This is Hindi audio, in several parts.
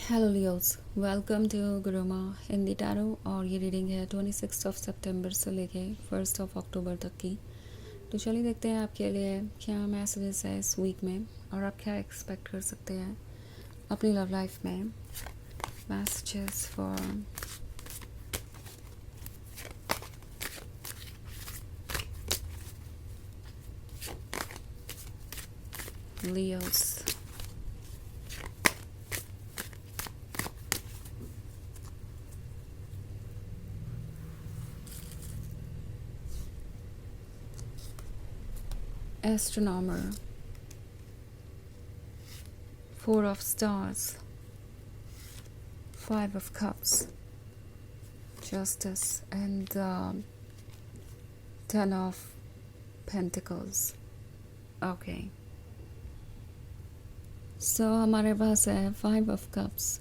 Hello Leos, welcome to Guruma Hindi tarot. और ये रीडिंग है 26 सितंबर से लेके 1 अक्टूबर तक की। तो चलिए देखते हैं आपके लिए क्या मैसेजेस है इस वीक में और आप क्या एक्सपेक्ट कर सकते हैं अपनी लव लाइफ में। Messages for Leos. Astronomer, 4 of Stars, 5 of Cups, Justice and 10 of Pentacles। Okay, so हमारे पास है 5 of Cups।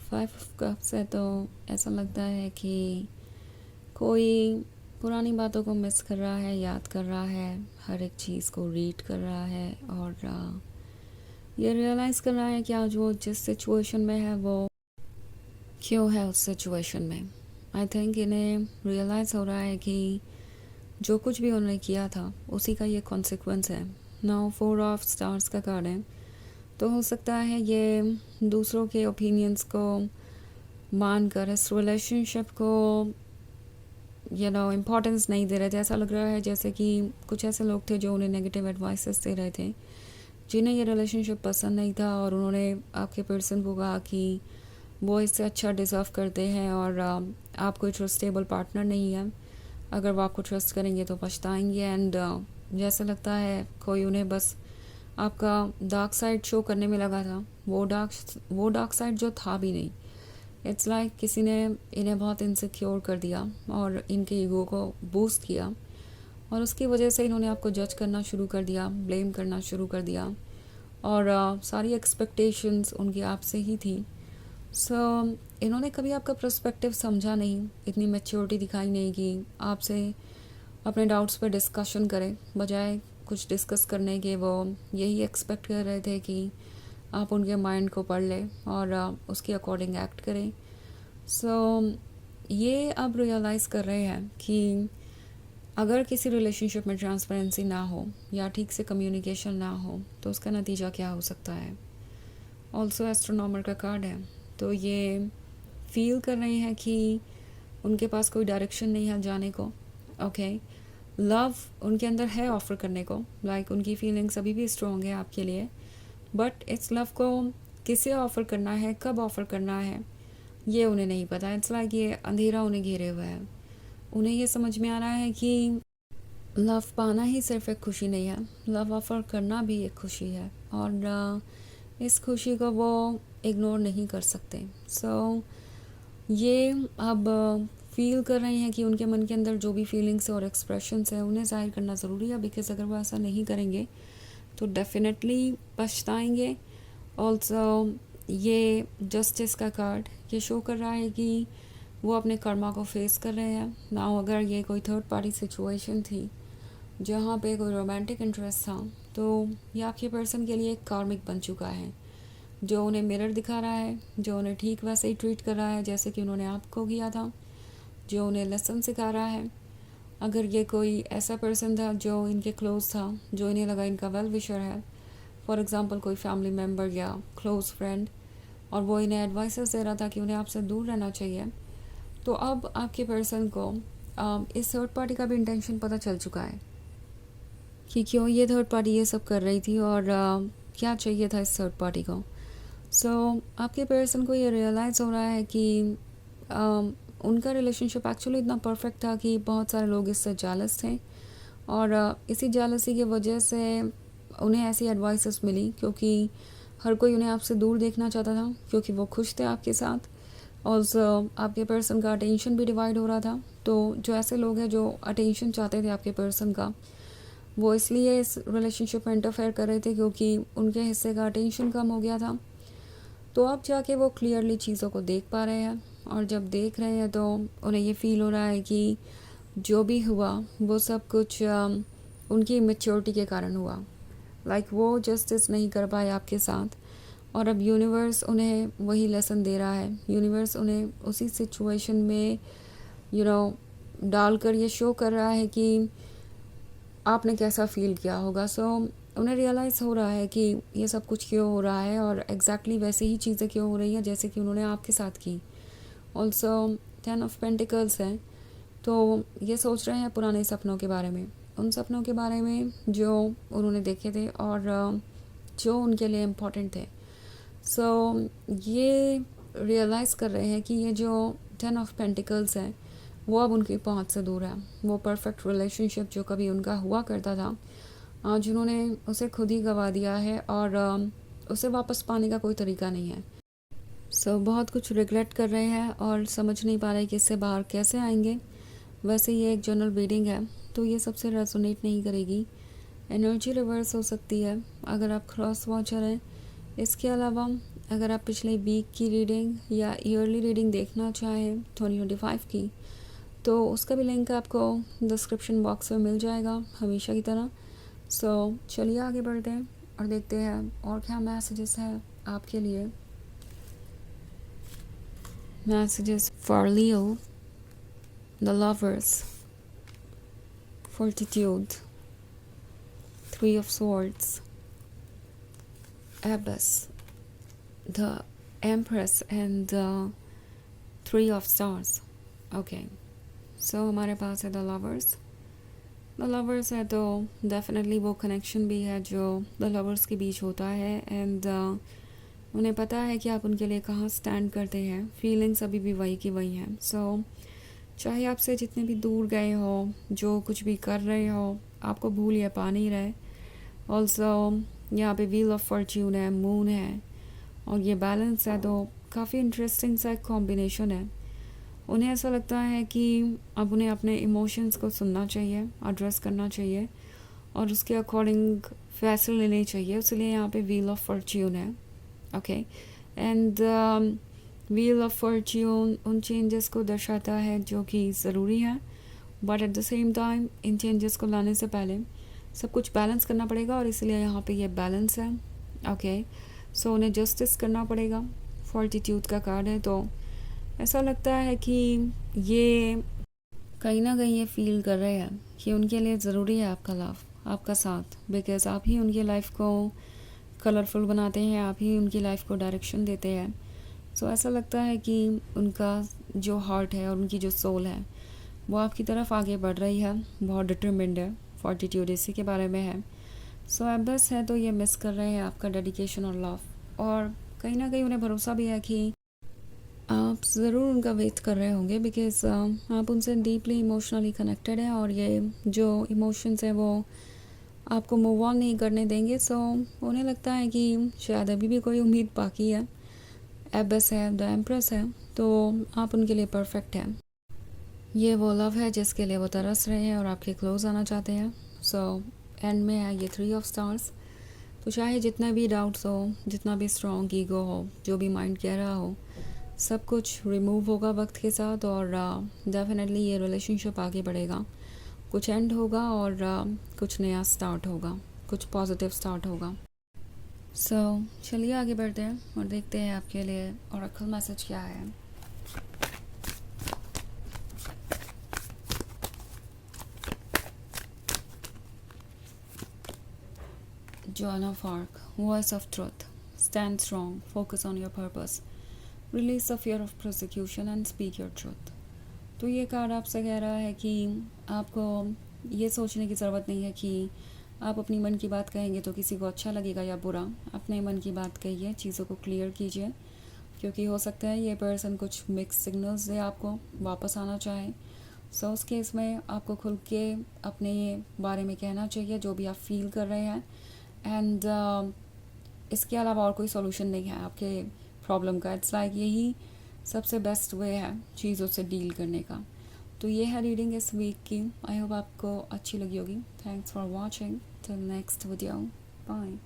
5 of Cups है तो ऐसा लगता है कि कोई पुरानी बातों को मिस कर रहा है, याद कर रहा है, हर एक चीज़ को रीड कर रहा है और ये रियलाइज़ कर रहा है कि आज वो जिस सिचुएशन में है वो क्यों है उस सिचुएशन में। आई थिंक इन्हें रियलाइज़ हो रहा है कि जो कुछ भी उन्होंने किया था उसी का ये कॉन्सिक्वेंस है। नाउ 4 of Stars का कार्ड है तो हो सकता है ये दूसरों के ओपिनियंस को मानकर इस रिलेशनशिप को इम्पोर्टेंस नहीं दे रहे थे। ऐसा लग रहा है जैसे कि कुछ ऐसे लोग थे जो उन्हें नेगेटिव एडवाइसेस दे रहे थे, जिन्हें ये रिलेशनशिप पसंद नहीं था और उन्होंने आपके पर्सन को कहा कि वो इससे अच्छा डिज़र्व करते हैं और आप कोई ट्रस्टेबल पार्टनर नहीं है। अगर वो आपको ट्रस्ट करेंगे तो पछताएंगे। एंड जैसा लगता है कोई उन्हें बस आपका डार्क साइड शो करने में लगा था। वो डार्क साइड जो था भी नहीं। इट्स लाइक किसी ने इन्हें बहुत इनसिक्योर कर दिया और इनके ईगो को बूस्ट किया और उसकी वजह से इन्होंने आपको जज करना शुरू कर दिया, ब्लेम करना शुरू कर दिया और सारी एक्सपेक्टेशंस उनकी आपसे ही थी। सो इन्होंने कभी आपका पर्सपेक्टिव समझा नहीं, इतनी मैच्योरिटी दिखाई नहीं कि आपसे अपने डाउट्स पर डिस्कशन करें। बजाय कुछ डिस्कस करने के वो यही एक्सपेक्ट कर रहे थे कि आप उनके माइंड को पढ़ लें और उसके अकॉर्डिंग एक्ट करें। सो ये अब रियलाइज़ कर रहे हैं कि अगर किसी रिलेशनशिप में ट्रांसपेरेंसी ना हो या ठीक से कम्युनिकेशन ना हो तो उसका नतीजा क्या हो सकता है। ऑल्सो एस्ट्रोनॉमर का कार्ड है तो ये फील कर रहे हैं कि उनके पास कोई डायरेक्शन नहीं है जाने को। ओके, लव उनके अंदर है ऑफ़र करने को, लाइक उनकी फीलिंग्स अभी भी स्ट्रॉन्ग है आपके लिए, बट इस लव को किसे ऑफ़र करना है, कब ऑफ़र करना है, ये उन्हें नहीं पता। इट्स लाइक ये अंधेरा उन्हें घेरे हुआ है। उन्हें ये समझ में आ रहा है कि लव पाना ही सिर्फ एक खुशी नहीं है, लव ऑफ़र करना भी एक खुशी है और इस खुशी को वो इग्नोर नहीं कर सकते। सो ये अब फील कर रहे हैं कि उनके मन के अंदर जो भी फीलिंग्स और एक्सप्रेशंस हैं उन्हें ज़ाहिर करना ज़रूरी है, बिकॉज अगर वो ऐसा नहीं करेंगे तो डेफिनेटली पछताएंगे। ऑल्सो ये जस्टिस का कार्ड ये शो कर रहा है कि वो अपने कर्मा को फेस कर रहे हैं ना। अगर ये कोई थर्ड पार्टी सिचुएशन थी जहाँ पे कोई रोमांटिक इंटरेस्ट था तो ये आपके पर्सन के लिए एक कार्मिक बन चुका है, जो उन्हें मिरर दिखा रहा है, जो उन्हें ठीक वैसे ही ट्रीट कर रहा है जैसे कि उन्होंने आपको किया था, जो उन्हें लेसन सिखा रहा है। अगर ये कोई ऐसा पर्सन था जो इनके क्लोज था, जो इन्हें लगा इनका वेल विशर है, फॉर एग्ज़ाम्पल कोई फैमिली मेम्बर या क्लोज़ फ्रेंड, और वो इन्हें एडवाइसेस दे रहा था कि उन्हें आपसे दूर रहना चाहिए, तो अब आपके पर्सन को इस थर्ड पार्टी का भी इंटेंशन पता चल चुका है कि क्यों ये थर्ड पार्टी ये सब कर रही थी और क्या चाहिए था इस थर्ड पार्टी को। सो आपके पर्सन को ये रियलाइज़ हो रहा है कि उनका रिलेशनशिप एक्चुअली इतना परफेक्ट था कि बहुत सारे लोग इससे जेलस थे और इसी जेलसी की वजह से उन्हें ऐसी एडवाइसेस मिली, क्योंकि हर कोई उन्हें आपसे दूर देखना चाहता था क्योंकि वो खुश थे आपके साथ। और आपके पर्सन का अटेंशन भी डिवाइड हो रहा था। तो जो ऐसे लोग हैं जो अटेंशन चाहते थे आपके पर्सन का, वो इसलिए इस रिलेशनशिप में इंटरफेयर कर रहे थे क्योंकि उनके हिस्से का अटेंशन कम हो गया था। तो अब जाके वो क्लियरली चीज़ों को देख पा रहे हैं और जब देख रहे हैं तो उन्हें ये फील हो रहा है कि जो भी हुआ वो सब कुछ उनकी इमेच्योरिटी के कारण हुआ। लाइक वो जस्टिस नहीं कर पाए आपके साथ और अब यूनिवर्स उन्हें वही लेसन दे रहा है। यूनिवर्स उन्हें उसी सिचुएशन में डालकर ये शो कर रहा है कि आपने कैसा फ़ील किया होगा। सो उन्हें रियलाइज़ हो रहा है कि ये सब कुछ क्यों हो रहा है और एग्जैक्टली वैसे ही चीज़ें क्यों हो रही हैं जैसे कि उन्होंने आपके साथ की। ऑल्सो 10 ऑफ पेंटिकल्स है, तो ये सोच रहे हैं पुराने सपनों के बारे में, उन सपनों के बारे में जो उन्होंने देखे थे और जो उनके लिए इम्पोर्टेंट थे। सो ये रियलाइज़ कर रहे हैं कि ये जो 10 ऑफ पेंटिकल्स है वो अब उनकी पहुंच से दूर है। वो परफेक्ट रिलेशनशिप जो कभी उनका हुआ करता था, आज उन्होंने उसे खुद ही गंवा दिया है और उसे वापस पाने का कोई तरीका नहीं है। सो बहुत कुछ रिग्रेट कर रहे हैं और समझ नहीं पा रहे कि इससे बाहर कैसे आएंगे। वैसे ये एक जनरल रीडिंग है, तो ये सबसे रेजोनेट नहीं करेगी। एनर्जी रिवर्स हो सकती है अगर आप क्रॉस वॉचर हैं। इसके अलावा अगर आप पिछले वीक की रीडिंग या ईयरली रीडिंग देखना चाहें 2025 की, तो उसका भी लिंक आपको डिस्क्रिप्शन बॉक्स में मिल जाएगा हमेशा की तरह। सो चलिए आगे बढ़ते हैं और देखते हैं और क्या मैसेजेस हैं आपके लिए। Messages for Leo, the lovers, fortitude, 3 of swords, एबस, the empress and the 3 of stars. Okay, so हमारे पास है द लवर्स। द लवर्स है तो डेफिनेटली वो कनेक्शन भी है जो द लवर्स के बीच होता है एंड उन्हें पता है कि आप उनके लिए कहाँ स्टैंड करते हैं। फीलिंग्स अभी भी वही की वही हैं। सो चाहे आपसे जितने भी दूर गए हो, जो कुछ भी कर रहे हो, आपको भूल या पा नहीं रहे। ऑल्सो यहाँ पे व्हील ऑफ फॉर्च्यून है, मून है और ये बैलेंस है, तो काफ़ी इंटरेस्टिंग सा एक कॉम्बिनेशन है। उन्हें ऐसा लगता है कि अब उन्हें अपने इमोशंस को सुनना चाहिए, एड्रेस करना चाहिए और उसके अकॉर्डिंग फैसले लेने चाहिए। इसलिए यहाँ पे व्हील ऑफ फॉर्च्यून है। Okay, and wheel of Fortune उन चेंजेस को दर्शाता है जो कि ज़रूरी है, but at the same time in changes को लाने से पहले सब कुछ बैलेंस करना पड़ेगा और इसलिए यहाँ पे ये बैलेंस है। ओके, सो उन्हें जस्टिस करना पड़ेगा। फॉर्टिट्यूड का कार्ड है, तो ऐसा लगता है कि ये कहीं ना कहीं ये फील कर रहे हैं कि उनके लिए ज़रूरी है आपका लव, आपका साथ, बिकॉज़ आप ही उनकी लाइफ को कलरफुल बनाते हैं, आप ही उनकी लाइफ को डायरेक्शन देते हैं। सो ऐसा लगता है कि उनका जो हार्ट है और उनकी जो सोल है वो आपकी तरफ आगे बढ़ रही है, बहुत डिटरमिन्ड है। फॉर्टिट्यूड इसी के बारे में है। सो एबस है तो ये मिस कर रहे हैं आपका डेडिकेशन और लव, और कहीं ना कहीं उन्हें भरोसा भी है कि आप ज़रूर उनका वेट कर रहे होंगे, बिकॉज़ आप उनसे डीपली इमोशनली कनेक्टेड हैं और ये जो इमोशंस हैं वो आपको मूव ऑन नहीं करने देंगे। सो उन्हें लगता है कि शायद अभी भी कोई उम्मीद बाकी है। एबस है, द एम्प्रेस है, तो आप उनके लिए परफेक्ट हैं। ये वो लव है जिसके लिए वो तरस रहे हैं और आपके क्लोज आना चाहते हैं। सो एंड में है ये 3 ऑफ स्टार्स। तो चाहे जितना भी डाउट्स हो, जितना भी स्ट्रॉन्ग ईगो हो, जो भी माइंड कह रहा हो, सब कुछ रिमूव होगा वक्त के साथ और डेफिनेटली ये रिलेशनशिप आगे बढ़ेगा। कुछ एंड होगा और कुछ नया स्टार्ट होगा, कुछ पॉजिटिव स्टार्ट होगा। सो चलिए आगे बढ़ते हैं और देखते हैं आपके लिए ओरेकल मैसेज क्या है। Joan of Arc, voice of truth, stand strong, focus on your purpose, release the fear of persecution and speak your truth। तो ये कार्ड आपसे कह रहा है कि आपको ये सोचने की ज़रूरत नहीं है कि आप अपनी मन की बात कहेंगे तो किसी को अच्छा लगेगा या बुरा। अपने मन की बात कहिए, चीज़ों को क्लियर कीजिए, क्योंकि हो सकता है ये पर्सन कुछ मिक्स सिग्नल्स दे आपको, वापस आना चाहे। सो उस केस में आपको खुल के अपने बारे में कहना चाहिए जो भी आप फील कर रहे हैं। एंड इसके अलावा और कोई सोल्यूशन नहीं है आपके प्रॉब्लम का। इट्स लाइक यही सबसे बेस्ट वे है चीज़ों से डील करने का। तो ये है रीडिंग इस वीक की। आई होप आपको अच्छी लगी होगी। Thanks for watching, till next video, bye.